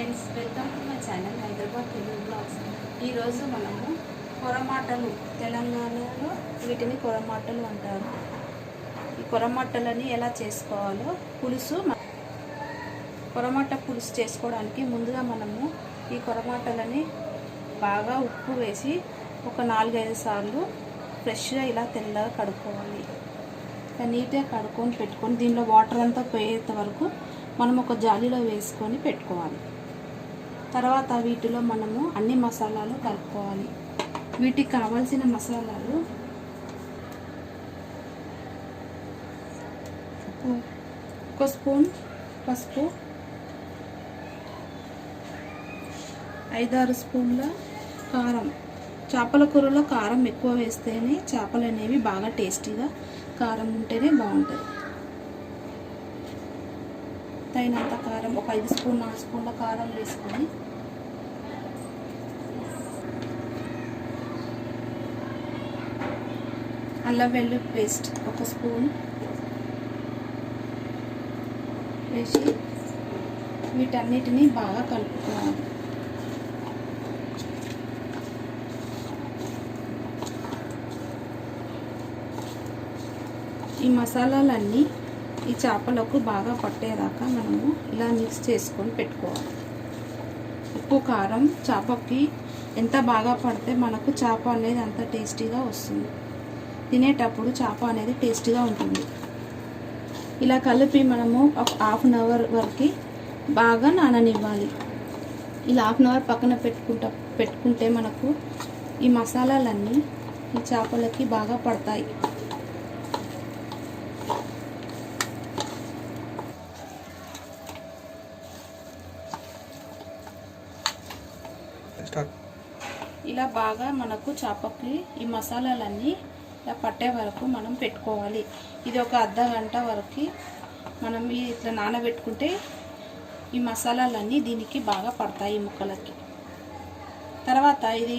Friends, welcome to my channel Hyderabad Telugu blogs. ఈరోజు మనము కొరమాటలు, తెలంగాణలో వీటిని కొరమాటలు అంటారు. ఈ కొరమాటలని ఎలా చేసుకోవాలో కొరమాట పులుసు చేసుకోవడానికి ముందుగా మనము ఈ కొరమాటలని బాగా ఉప్పు వేసి ఒక 4-5 సార్లు ఫ్రెష్గా ఇలా తెల్లగా కడుక్కోవాలి. నీట్గా కడుక్కొని పెట్టుకొని దీనిలో వాటర్ అంతా పోయేంత వరకు మనం ఒక జాలీలో వేసుకొని పెట్టుకోవాలి. తర్వాత వీటిలో మనము అన్ని మసాలాలు కలుపుకోవాలి. వీటికి కావాల్సిన మసాలాలు ఒక స్పూన్ పసుపు, 5-6 స్పూన్ల కారం. చేపల కూరలో కారం ఎక్కువ వేస్తేనే చేపలు అనేవి బాగా టేస్టీగా, కారం ఉంటేనే బాగుంటుంది. తగినంత కారం, ఒక 5-4 స్పూన్ల కారం వేసుకొని అల్లం వెల్లుల్లి పేస్ట్ 1 స్పూన్ వేసి వీటన్నిటిని బాగా కలుపుకోవాలి. ఈ మసాలాలన్నీ ఈ చేపలకు బాగా పట్టేదాకా మనము ఇలా మిక్స్ చేసుకొని పెట్టుకోవాలి. ఉప్పు కారం చేపకి ఎంత బాగా పడితే మనకు చేప అనేది అంత టేస్టీగా వస్తుంది. తినేటప్పుడు చేప అనేది టేస్టీగా ఉంటుంది. ఇలా కలిపి మనము ఒక 1/2 అవర్ వరకు బాగా నాననివ్వాలి. ఇలా 1/2 అవర్ పక్కన పెట్టుకుంటే మనకు ఈ మసాలాలన్నీ ఈ చేపలకి బాగా పడతాయి. ఇలా బాగా మనకు చేపకి ఈ మసాలాలన్నీ ఇలా పట్టే వరకు మనం పెట్టుకోవాలి. ఇది ఒక అర్ధ గంట వరకు మనం ఇట్లా నానబెట్టుకుంటే ఈ మసాలాలన్నీ దీనికి బాగా పడతాయి ఈ ముక్కలకి. తర్వాత ఇది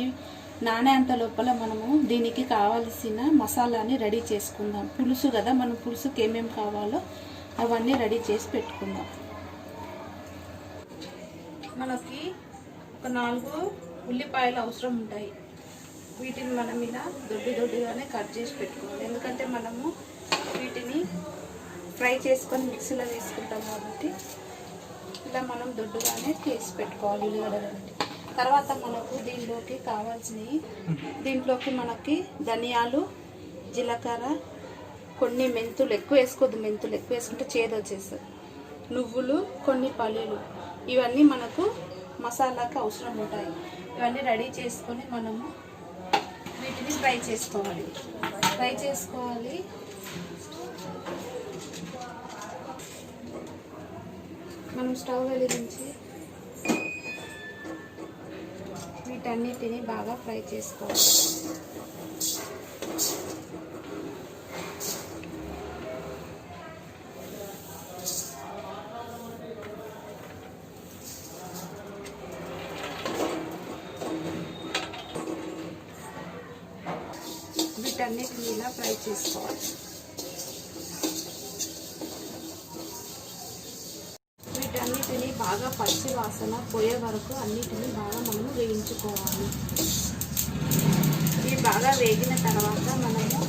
నానేంత లోపల మనము దీనికి కావాల్సిన మసాలాని రెడీ చేసుకుందాం. పులుసు కదా, మనం పులుసుకి ఏమేమి కావాలో అవన్నీ రెడీ చేసి పెట్టుకుందాం. మనకి ఒక 4 ఉల్లిపాయలు అవసరం ఉంటాయి. వీటిని మనం ఇలా దొడ్డుగానే కట్ చేసి పెట్టుకోవాలి. ఎందుకంటే మనము వీటిని ఫ్రై చేసుకొని మిక్సీలో వేసుకుంటాం కాబట్టి ఇలా మనం దొడ్డుగానే చేసి పెట్టుకోవాలి ఉల్లిగడ్డలన్నీ. తర్వాత మనకు దీంట్లోకి మనకి ధనియాలు, జీలకర్ర, కొన్ని మెంతులు ఎక్కువ వేసుకోవద్దు. మెంతులు ఎక్కువ వేసుకుంటే చేదు వచ్చేస్తుంది. నువ్వులు, కొన్ని పల్లీలు, ఇవన్నీ మనకు మసాలాకి అవసరం ఉంటాయి. ఇవన్నీ రెడీ చేసుకొని మనము వీటిని ఫ్రై చేసుకోవాలి. మనం స్టవ్ వెలిగించి వీటన్నిటిని బాగా ఫ్రై చేసుకోవాలి. వీటన్నిటిని ఇలా ఫ్రై చేసుకోవాలి. వీటన్నిటిని బాగా పచ్చి వాసన పోయే వరకు అన్నిటిని బాగా మనము వేయించుకోవాలి. ఇవి బాగా వేగిన తర్వాత మనము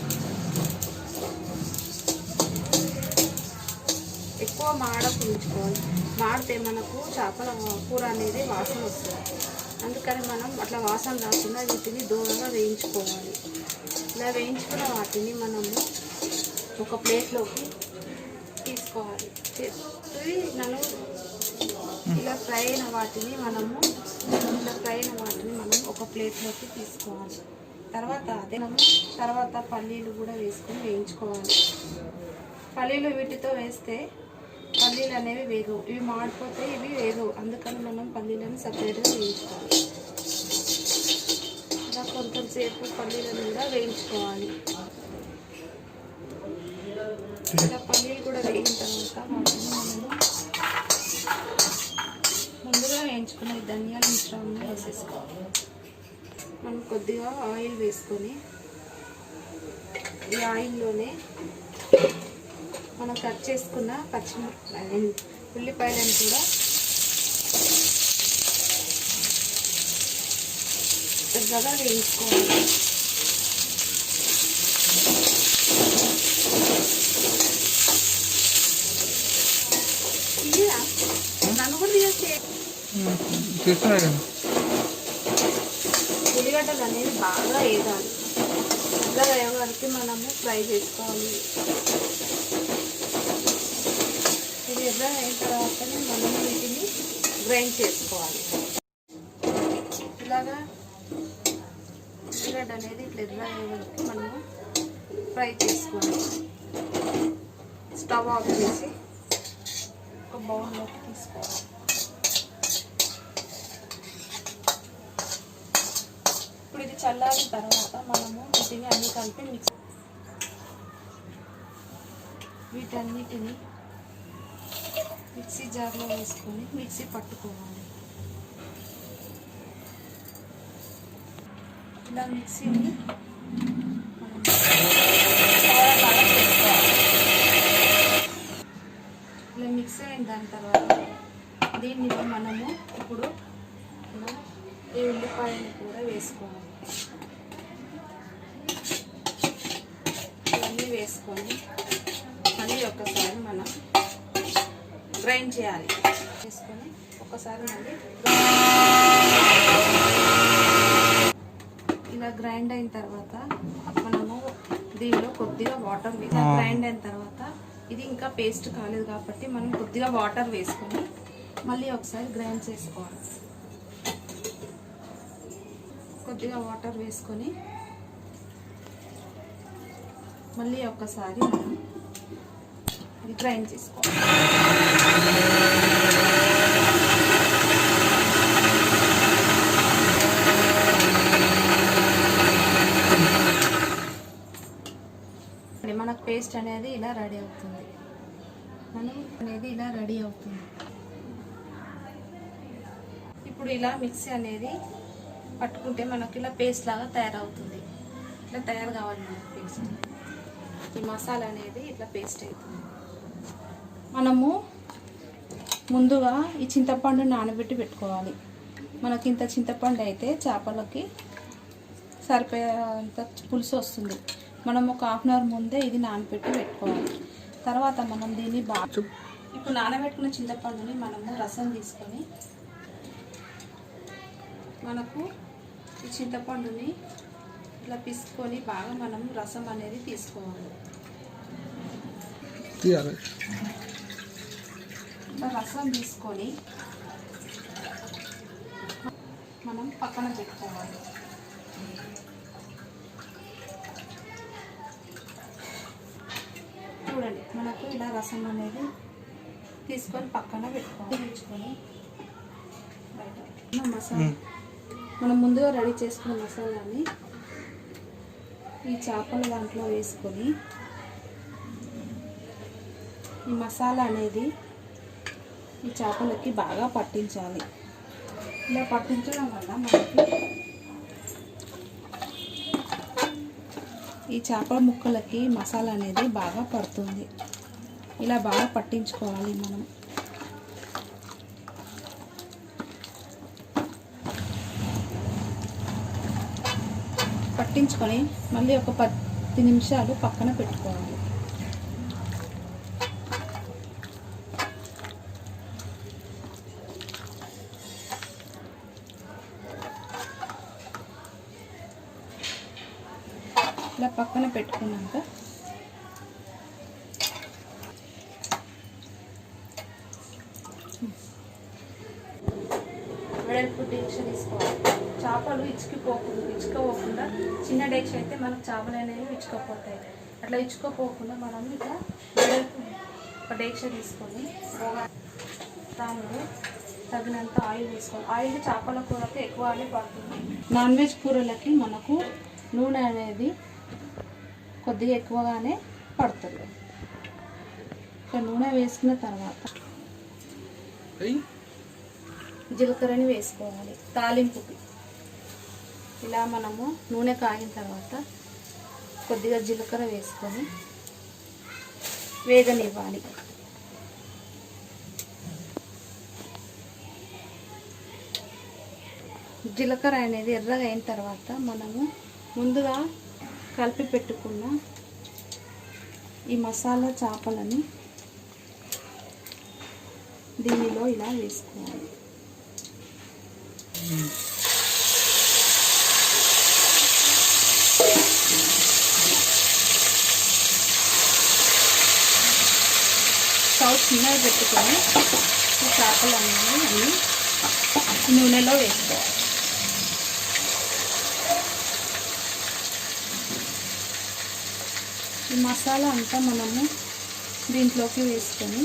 ఎక్కువ మాడకుంచుకోవాలి. మాడితే మనకు చేపల కూర అనేది వాసన వస్తుంది. అందుకని మనం అట్లా వాసన రాకుండా వీటిని దూరంగా వేయించుకోవాలి. ఇలా వేయించుకున్న వాటిని మనము ఒక ప్లేట్లోకి తీసుకోవాలి. ఇలా ఫ్రై అయిన వాటిని మనము ఒక ప్లేట్లోకి తీసుకోవాలి. తర్వాత పల్లీలు కూడా వేసుకొని వేయించుకోవాలి. పల్లీలు వీటితో వేస్తే పల్లీలు అనేవి వేగవు, ఇవి మాడిపోతే ఇవి వేగవు. అందుకని మనం పల్లీలను సపరేట్గా వేయించుకోవాలి. ఇలా కొంచెంసేపు పల్లీలను కూడా వేయించుకోవాలి. ఇలా పల్లీలు కూడా వేగిన తర్వాత వాటిని మనము ముందుగా వేయించుకున్న ధనియాల మిశ్రమాన్ని వేసేసుకోవాలి. మనం కొద్దిగా ఆయిల్ వేసుకొని ఈ ఆయిల్లోనే మనం కట్ చేసుకున్న ఉల్లిపాయలను కూడా దూరగా వేయించుకోవాలి. నన్ను కూడా ఉల్లిగడ్డలు అనేది బాగా వేయాలి. ఇలా వేయ వరకు మనము ఫ్రై చేసుకోవాలి. ఇది ఎర్ర అయిన తర్వాతనే మనం వీటిని గ్రైండ్ చేసుకోవాలి. ఇలాగా ఉల్లిగడ్డ అనేది ఇట్లా ఎర్ర అయ్యే వరకు మనము ఫ్రై చేసుకోవాలి. స్టవ్ ఆఫ్ చేసి ఒక బౌల్లోకి తీసుకోవాలి. ఇప్పుడు ఇది చల్లారిన తర్వాత మనము వీటిని అన్ని కలిపి వీటన్నిటిని మిక్సీ జార్లో వేసుకొని మిక్సీ పట్టుకోవాలి. ఇలా మిక్సీని ఇలా మిక్స్ అయిన దాని తర్వాత దీన్ని మనము ఇప్పుడు ఈ ఉల్లిపాయలు కూడా వేసుకోవాలి. ఇవన్నీ వేసుకొని మళ్ళీ ఒకసారి మనం గ్రైండ్ చేయాలి. వేసుకొని ఒకసారి మళ్ళీ ఇలా గ్రైండ్ అయిన తర్వాత మనము దీనిలో కొద్దిగా వాటర్ గ్రైండ్ అయిన తర్వాత ఇది ఇంకా పేస్ట్ కాలేదు కాబట్టి మనం కొద్దిగా వాటర్ వేసుకొని మళ్ళీ ఒకసారి గ్రైండ్ చేసుకోవాలి. కొద్దిగా వాటర్ వేసుకొని మళ్ళీ ఒకసారి మనం గ్రైండ్ చేసుకోవాలి. మనకు పేస్ట్ అనేది ఇలా రెడీ అవుతుంది. ఇప్పుడు ఇలా మిక్సీ అనేది పట్టుకుంటే మనకి ఇలా పేస్ట్ లాగా తయారవుతుంది. ఇట్లా తయారు కావాలి మనకి పేస్ట్. ఈ మసాలా అనేది ఇట్లా పేస్ట్ అవుతుంది. మనము ముందుగా ఈ చింతపండు నానబెట్టి పెట్టుకోవాలి. మనకి ఇంత చింతపండు అయితే చేపలకి సరిపోయేంత పులుసు వస్తుంది. మనం ఒక హాఫ్ అన్ అవర్ ముందే ఇది నానబెట్టి పెట్టుకోవాలి. తర్వాత మనం దీన్ని ఇప్పుడు నానబెట్టుకున్న చింతపండుని మనము రసం తీసుకొని మనకు ఈ చింతపండుని ఇట్లా పిసుకొని బాగా మనం రసం అనేది తీసుకోవాలి. ఇట్లా రసం తీసుకొని మనం పక్కన పెట్టుకోవాలి. చూడండి మనకు ఇలా రసం అనేది తీసుకొని పక్కన పెట్టుకోవాలి. మసాలా మనం ముందుగా రెడీ చేసుకున్న మసాలాని ఈ చేపల దాంట్లో వేసుకొని ఈ మసాలా అనేది ఈ చేపలకి బాగా పట్టించాలి. ఇలా పట్టించడం వల్ల మనకి ఈ చేపల ముక్కలకి మసాలా అనేది బాగా పడుతుంది. ఇలా బాగా పట్టించుకోవాలి మనం. పట్టించుకొని మళ్ళీ ఒక 10 నిమిషాలు పక్కన పెట్టుకోవాలి. ఇలా పక్కన పెట్టుకున్నాక వెడల్పు డేక్ష తీసుకోవాలి. చేపలు ఇచ్చుకోకుండా చిన్న డేక్ష అయితే మనకు చేపలు అనేవి ఇచ్చుకోపోతాయి. అట్లా ఇచ్చుకోపోకుండా మనం ఇట్లా వెడల్పు ఒక డేక్ష తీసుకొని దానిలో తగినంత ఆయిల్ వేసుకోవాలి. ఆయిల్ చేపల కూరకు ఎక్కువ ఆయిల్ పడుతుంది. నాన్ వెజ్ కూరలకి మనకు నూనె అనేది కొద్దిగా ఎక్కువగానే పడుతుంది. ఇక నూనె వేసుకున్న తర్వాత జీలకర్రని వేసుకోవాలి తాలింపుకి. ఇలా మనము నూనె కాగిన తర్వాత కొద్దిగా జీలకర్ర వేసుకొని వేగనివ్వాలి. జీలకర్ర అనేది ఎర్రగా అయిన తర్వాత మనము ముందుగా కలిపి పెట్టుకున్న ఈ మసాలా చేపలని దీనిలో ఇలా వేసుకోవాలి. స్టవ్ చిన్నగా పెట్టుకొని ఈ చేపలన్నీ నూనెలో వేసుకోవాలి. ఈ మసాలా అంతా మనము దీంట్లోకి వేసుకొని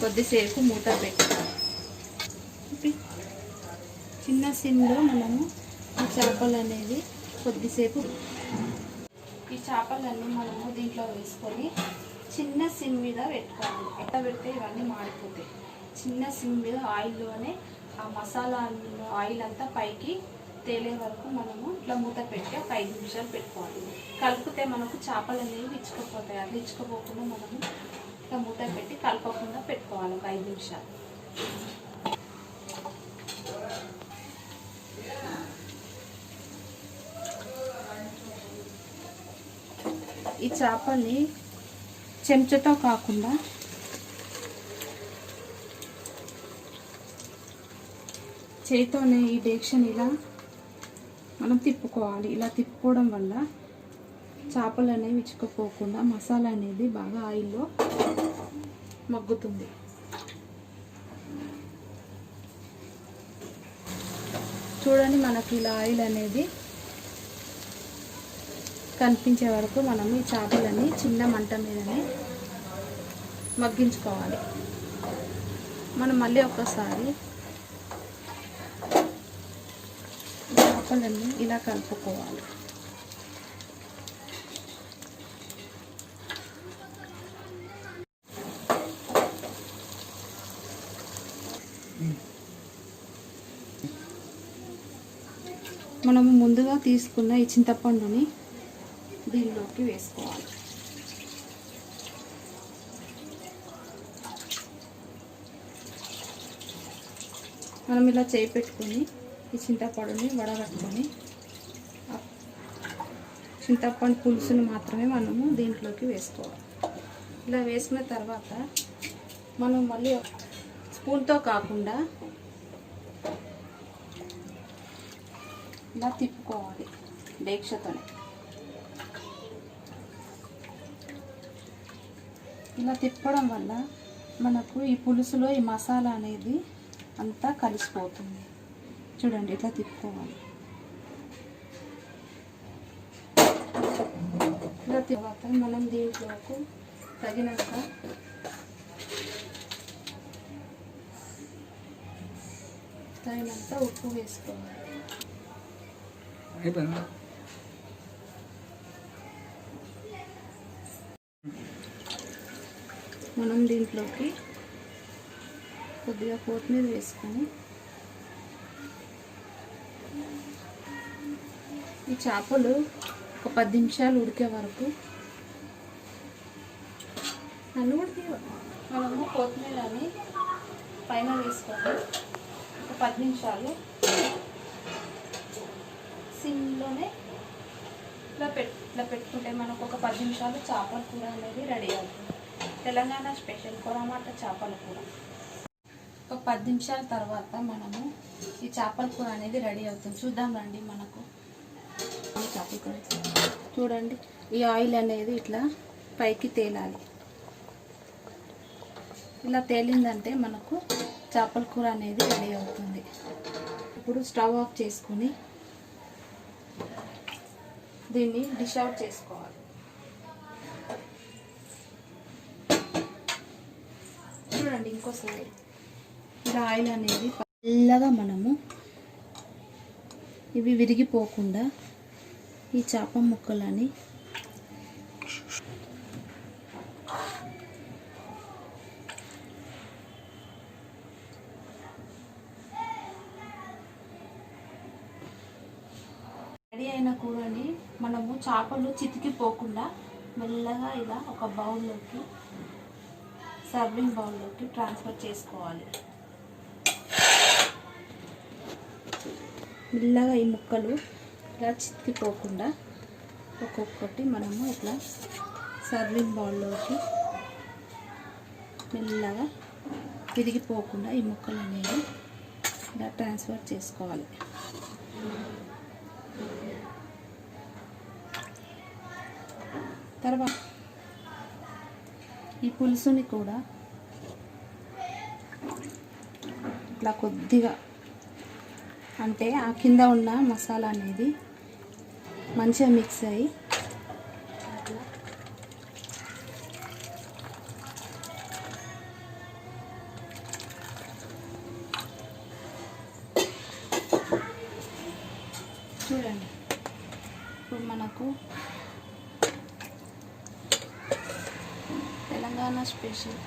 కొద్దిసేపు మూత పెట్టుకోవాలి. చిన్న సిమ్లో మనము ఈ చేపలు అనేది కొద్దిసేపు ఈ చేపలన్నీ మనము దీంట్లో వేసుకొని చిన్న సిమ్ మీద పెట్టుకోవాలి. ఎట్లా పెడితే ఇవన్నీ మాడిపోతాయి. చిన్న సిమ్ మీద ఆయిల్లోనే ఆ మసాలా ఆయిల్ అంతా పైకి తేలే వరకు మనము ఇట్లా మూత పెట్టి ఒక 5 నిమిషాలు పెట్టుకోవాలి. కలిపితే మనకు చేపలు అనేవి ఇచ్చుకుపోతాయి. అది ఇచ్చుకోపోకుండా మనము ఇట్లా మూత పెట్టి కలపకుండా పెట్టుకోవాలి ఒక 5 నిమిషాలు. ఈ చేపని చెంచాతో కాకుండా చేతితోనే ఈ డేక్షని ఇలా మనం తిప్పుకోవాలి. ఇలా తిప్పుకోవడం వల్ల చేపలు అనేవి ఇచ్చుకుపోకుండా మసాలా అనేది బాగా ఆయిల్లో మగ్గుతుంది. చూడండి, మనకి ఇలా ఆయిల్ అనేది కనిపించే వరకు మనము ఈ చేపలని చిన్న మంట మీదనే మగ్గించుకోవాలి. మనం మళ్ళీ ఒకసారి చేపలన్నీ ఇలా కలుపుకోవాలి. మనము ముందుగా తీసుకున్న ఈ చింతపండుని దీనిలోకి వేసుకోవాలి. మనం ఇలా చేయి పెట్టుకొని ఈ చింతపండుని వడగట్టుకొని చింతపండు పులుసుని మాత్రమే మనము దీంట్లోకి వేసుకోవాలి. ఇలా వేసుకున్న తర్వాత మనం మళ్ళీ స్పూన్తో కాకుండా ఇలా తిప్పుకోవాలి డేక్షతోనే. ఇలా తిప్పడం వల్ల మనకు ఈ పులుసులో ఈ మసాలా అనేది అంతా కలిసిపోతుంది. చూడండి, ఇట్లా తిప్పుకోవాలి. ఇలా తర్వాత మనం దీంట్లోకి తగినంత ఉప్పు వేసుకోవాలి. మనం దీంట్లోకి కొద్దిగా కొత్తిమీర వేసుకొని ఈ చేపలు ఒక 10 నిమిషాలు ఉడికే వరకు మనము కొత్తిమీరని పైన వేసుకొని ఒక 10 నిమిషాలు సిమ్లోనే ఇట్లా పెట్టుకుంటే మనకు ఒక 10 నిమిషాలు చేపల కూర అనేది రెడీ అవుతుంది. తెలంగాణ స్పెషల్ కొరమాట చేపల కూర. ఒక 10 నిమిషాల తర్వాత మనము ఈ చేపల కూర అనేది రెడీ అవుతుంది. చూద్దాం రండి. మనకు చేపల కూర చూడండి, ఈ ఆయిల్ అనేది ఇట్లా పైకి తేలాలి. ఇలా తేలిందంటే మనకు చేపల కూర అనేది రెడీ అవుతుంది. ఇప్పుడు స్టవ్ ఆఫ్ చేసుకొని దీన్ని డిష్ అవుట్ చేసుకోవాలి. చూడండి, ఇంకోసారి ఇలా ఆయిల్ అనేది చల్లగా మనము ఇవి విరిగిపోకుండా ఈ చేప ముక్కలని రెడీ అయిన కూరని మనము చేపలు చితికిపోకుండా మెల్లగా ఇలా ఒక బౌల్లోకి సర్వింగ్ బౌల్లోకి ట్రాన్స్ఫర్ చేసుకోవాలి. మెల్లగా ఈ ముక్కలు ఇలా చితికిపోకుండా ఒక్కొక్కటి మనము ఇట్లా సర్వింగ్ బౌల్లోకి మెల్లగా విరిగిపోకుండా ఈ ముక్కలు అనేవి ఇలా ట్రాన్స్ఫర్ చేసుకోవాలి. తర్వాత ఈ పులుసుని కూడా ఇట్లా కొద్దిగా అంటే ఆ కింద ఉన్న మసాలా అనేది మంచిగా మిక్స్ అయ్యి చూడండి. ఇప్పుడు మనకు తెలంగాణ స్పెషల్